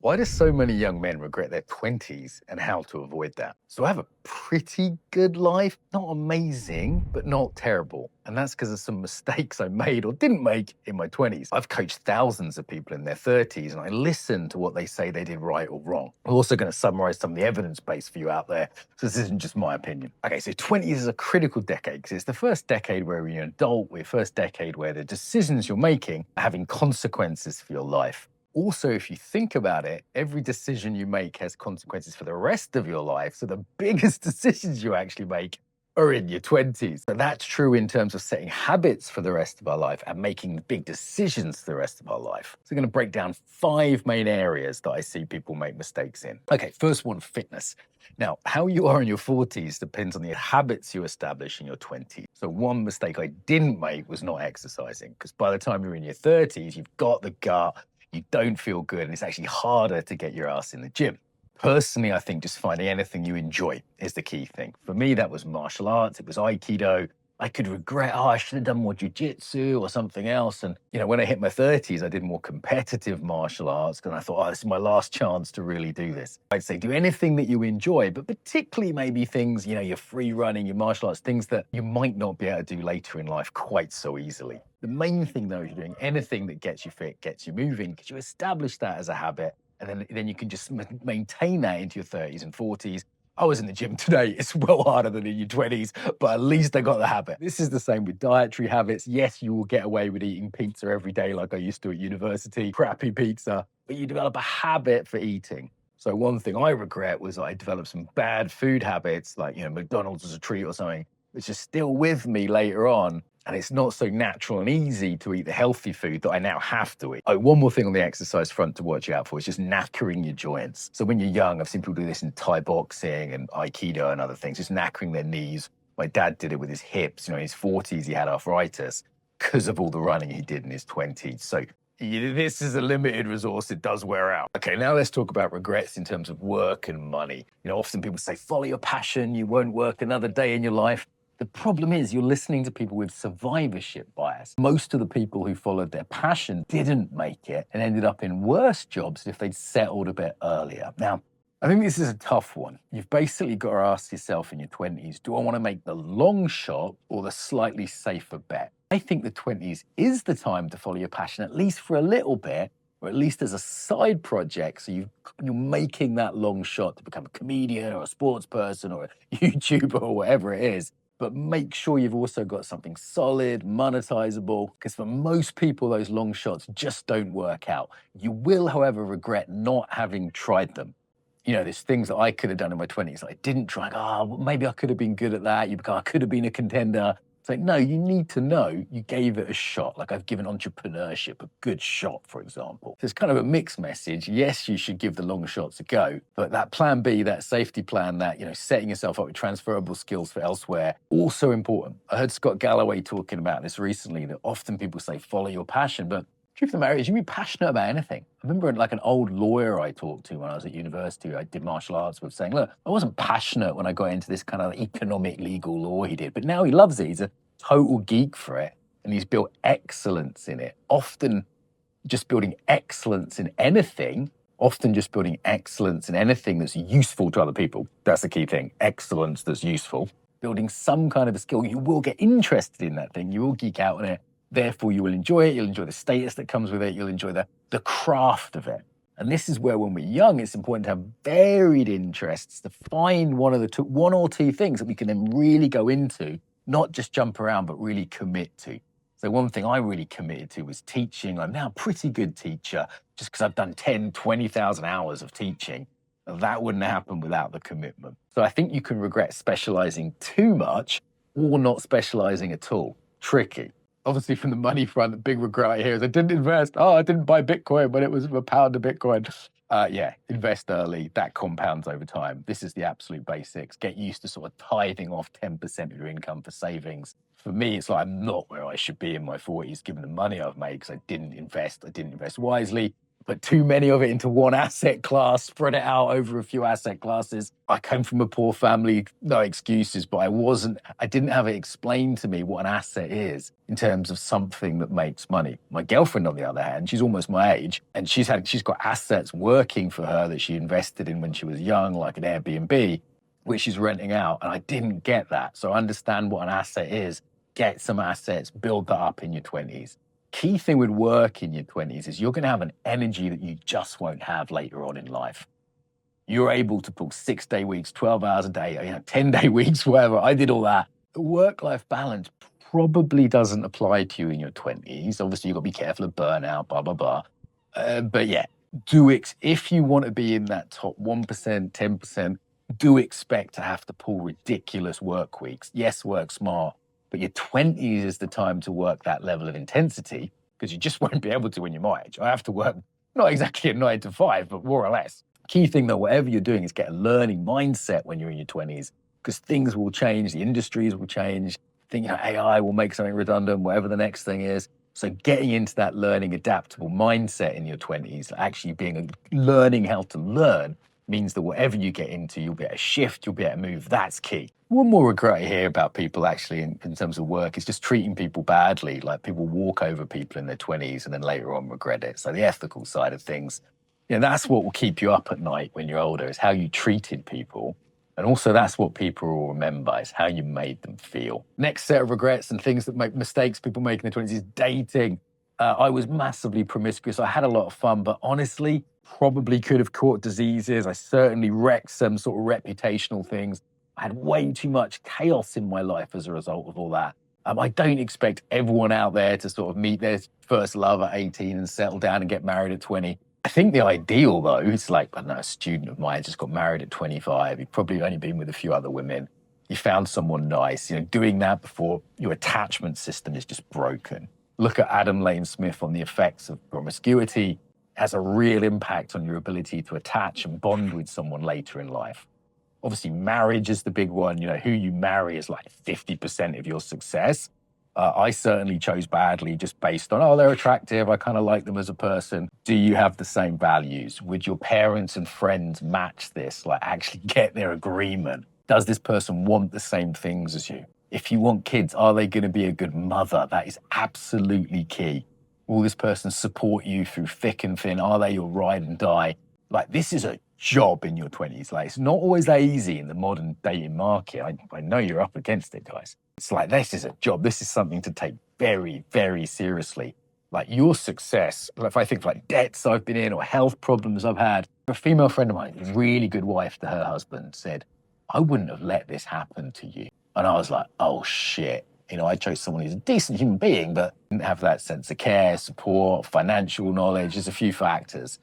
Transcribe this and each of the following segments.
Why do so many young men regret their 20s and how to avoid that? So I have a pretty good life, not amazing, but not terrible. And that's because of some mistakes I made or didn't make in my 20s. I've coached thousands of people in their 30s and I listen to what they say they did right or wrong. I'm also going to summarize some of the evidence base for you out there. So this isn't just my opinion. Okay, so 20s is a critical decade because it's the first decade where you're an adult, the first decade where the decisions you're making are having consequences for your life. Also, if you think about it, every decision you make has consequences for the rest of your life. So the biggest decisions you actually make are in your 20s. So that's true in terms of setting habits for the rest of our life and making big decisions for the rest of our life. So I'm going to break down 5 main areas that I see people make mistakes in. Okay, first one, fitness. Now, how you are in your 40s depends on the habits you establish in your 20s. So one mistake I didn't make was not exercising, because by the time you're in your 30s, you've got the gut, you don't feel good, and it's actually harder to get your ass in the gym. Personally, I think just finding anything you enjoy is the key thing. For me, that was martial arts. It was Aikido. I could regret, I should have done more jujitsu or something else. And, when I hit my 30s, I did more competitive martial arts because I thought, this is my last chance to really do this. I'd say do anything that you enjoy, but particularly maybe things, your free running, your martial arts, things that you might not be able to do later in life quite so easily. The main thing, though, is you're doing anything that gets you fit, gets you moving, because you establish that as a habit, and then you can just maintain that into your 30s and 40s. I was in the gym today. It's well harder than in your 20s, but at least I got the habit. This is the same with dietary habits. Yes, you will get away with eating pizza every day like I used to at university, crappy pizza, but you develop a habit for eating. So one thing I regret was I developed some bad food habits, like, McDonald's as a treat or something, which is still with me later on. And it's not so natural and easy to eat the healthy food that I now have to eat. Oh, one more thing on the exercise front to watch out for is just knackering your joints. So when you're young, I've seen people do this in Thai boxing and Aikido and other things, just knackering their knees. My dad did it with his hips. In his 40s, he had arthritis because of all the running he did in his 20s. So this is a limited resource. It does wear out. Okay, now let's talk about regrets in terms of work and money. Often people say, follow your passion. You won't work another day in your life. The problem is you're listening to people with survivorship bias. Most of the people who followed their passion didn't make it and ended up in worse jobs if they'd settled a bit earlier. Now, I think this is a tough one. You've basically got to ask yourself in your 20s, do I want to make the long shot or the slightly safer bet? I think the 20s is the time to follow your passion, at least for a little bit, or at least as a side project. So you're making that long shot to become a comedian or a sports person or a YouTuber or whatever it is. But make sure you've also got something solid, monetizable, because for most people, those long shots just don't work out. You will, however, regret not having tried them. There's things that I could have done in my 20s that I didn't try. Maybe I could have been good at that. I could have been a contender. It's like, no, you need to know you gave it a shot. Like I've given entrepreneurship a good shot, for example. So it's kind of a mixed message. Yes, you should give the long shots a go, but that plan B, that safety plan, that, setting yourself up with transferable skills for elsewhere, also important. I heard Scott Galloway talking about this recently, that often people say, follow your passion, but truth of the matter is, you can be passionate about anything. I remember like an old lawyer I talked to when I was at university, I did martial arts with, saying, look, I wasn't passionate when I got into this kind of economic legal law he did, but now he loves it. He's a total geek for it, and he's built excellence in it. Often just building excellence in anything, that's useful to other people. That's the key thing, excellence that's useful. Building some kind of a skill, you will get interested in that thing, you will geek out on it. Therefore, you will enjoy it. You'll enjoy the status that comes with it. You'll enjoy the craft of it. And this is where, when we're young, it's important to have varied interests, to find one or two things that we can then really go into, not just jump around, but really commit to. So one thing I really committed to was teaching. I'm now a pretty good teacher just because I've done 10, 20,000 hours of teaching. That wouldn't happen without the commitment. So I think you can regret specializing too much or not specializing at all. Tricky. Obviously, from the money front, the big regret I hear is I didn't invest. I didn't buy Bitcoin when it was a pound of Bitcoin. Invest early. That compounds over time. This is the absolute basics. Get used to sort of tithing off 10% of your income for savings. For me, it's like I'm not where I should be in my 40s, given the money I've made, because I didn't invest wisely. put too many of it into one asset class, spread it out over a few asset classes. I came from a poor family, no excuses, but I didn't have it explained to me what an asset is in terms of something that makes money. My girlfriend, on the other hand, she's almost my age, and she's got assets working for her that she invested in when she was young, like an Airbnb, which she's renting out. And I didn't get that. So I understand what an asset is. Get some assets, build that up in your 20s. Key thing with work in your 20s is you're going to have an energy that you just won't have later on in life. You're able to pull 6-day weeks, 12 hours a day, 10-day weeks, whatever. I did all that. The work-life balance probably doesn't apply to you in your 20s. Obviously, you've got to be careful of burnout, blah, blah, blah. But yeah, if you want to be in that top 1%, 10%, do expect to have to pull ridiculous work weeks. Yes, work smart, but your 20s is the time to work that level of intensity because you just won't be able to when you're my age. I have to work not exactly a 9 to 5, but more or less. Key thing though, whatever you're doing is get a learning mindset when you're in your 20s because things will change, the industries will change. I think AI will make something redundant, whatever the next thing is. So getting into that learning adaptable mindset in your 20s, actually learning how to learn, means that whatever you get into, you'll be able to shift, you'll be able to move. That's key. One more regret I hear about people actually in terms of work is just treating people badly. Like people walk over people in their 20s and then later on regret it. So the ethical side of things, that's what will keep you up at night when you're older, is how you treated people. And also that's what people will remember, is how you made them feel. Next set of regrets and things that make mistakes people make in their 20s is dating. I was massively promiscuous. I had a lot of fun, but honestly, probably could have caught diseases. I certainly wrecked some sort of reputational things. I had way too much chaos in my life as a result of all that. I don't expect everyone out there to sort of meet their first love at 18 and settle down and get married at 20. I think the ideal, though, is like, I don't know, a student of mine just got married at 25. You've probably only been with a few other women. You found someone nice. Doing that before your attachment system is just broken. Look at Adam Lane Smith on the effects of promiscuity. Has a real impact on your ability to attach and bond with someone later in life. Obviously, marriage is the big one. Who you marry is like 50% of your success. I certainly chose badly just based on, they're attractive. I kind of like them as a person. Do you have the same values? Would your parents and friends match this? Like actually get their agreement? Does this person want the same things as you? If you want kids, are they going to be a good mother? That is absolutely key. Will this person support you through thick and thin? Are they your ride and die? Like, this is a job in your 20s. Like, it's not always that easy in the modern dating market. I know you're up against it, guys. It's like, this is a job. This is something to take very, very seriously. Like, your success, if I think of like debts I've been in or health problems I've had, a female friend of mine, a really good wife to her husband, said, I wouldn't have let this happen to you. And I was like, oh shit. I chose someone who's a decent human being, but didn't have that sense of care, support, financial knowledge. There's a few factors.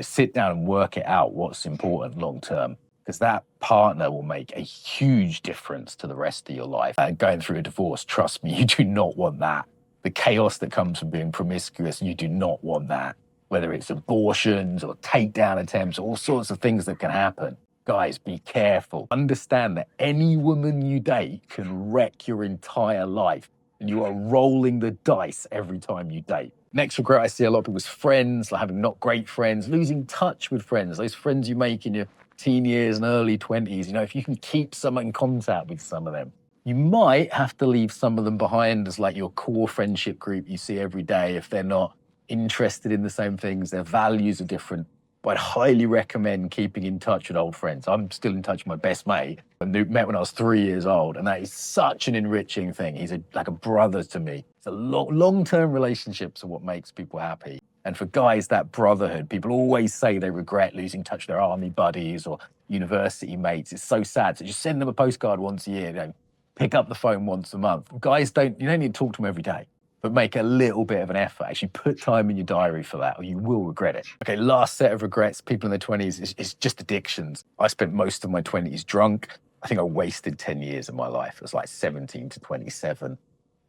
Sit down and work it out what's important long term, because that partner will make a huge difference to the rest of your life. And going through a divorce, trust me, you do not want that. The chaos that comes from being promiscuous, you do not want that. Whether it's abortions or takedown attempts, all sorts of things that can happen. Guys, be careful. Understand that any woman you date can wreck your entire life, and you are rolling the dice every time you date. Next regret I see a lot of people's friends, like having not great friends, losing touch with friends, those friends you make in your teen years and early 20s. If you can keep some in contact with some of them, you might have to leave some of them behind as like your core friendship group you see every day if they're not interested in the same things, their values are different. But I'd highly recommend keeping in touch with old friends. I'm still in touch with my best mate. I met when I was 3 years old, and that is such an enriching thing. He's like a brother to me. It's a long-term relationships are what makes people happy. And for guys, that brotherhood, people always say they regret losing touch with their army buddies or university mates. It's so sad. So just send them a postcard once a year. Pick up the phone once a month. Guys, you don't need to talk to them every day, but make a little bit of an effort. Actually put time in your diary for that, or you will regret it. Okay, last set of regrets, people in their 20s, is just addictions. I spent most of my 20s drunk. I think I wasted 10 years of my life. It was like 17 to 27.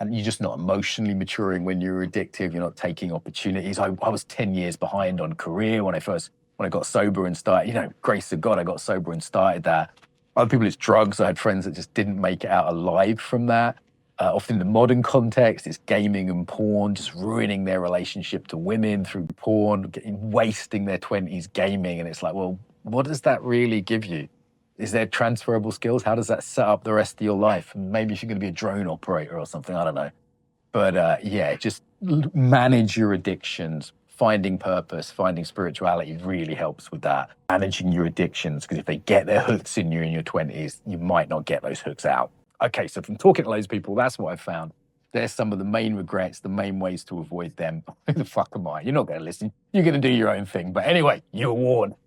And you're just not emotionally maturing when you're addictive. You're not taking opportunities. I was 10 years behind on career when I got sober and started, grace of God, I got sober and started that. Other people, it's drugs. I had friends that just didn't make it out alive from that. Often in the modern context, it's gaming and porn, just ruining their relationship to women through porn, wasting their 20s gaming. And it's like, well, what does that really give you? Is there transferable skills? How does that set up the rest of your life? Maybe if you're going to be a drone operator or something, I don't know. But yeah, just manage your addictions. Finding purpose, finding spirituality really helps with that. Managing your addictions, because if they get their hooks in you in your 20s, you might not get those hooks out. Okay, so from talking to those people, that's what I found. There's some of the main regrets, the main ways to avoid them. Who the fuck am I? You're not going to listen. You're going to do your own thing. But anyway, you're warned.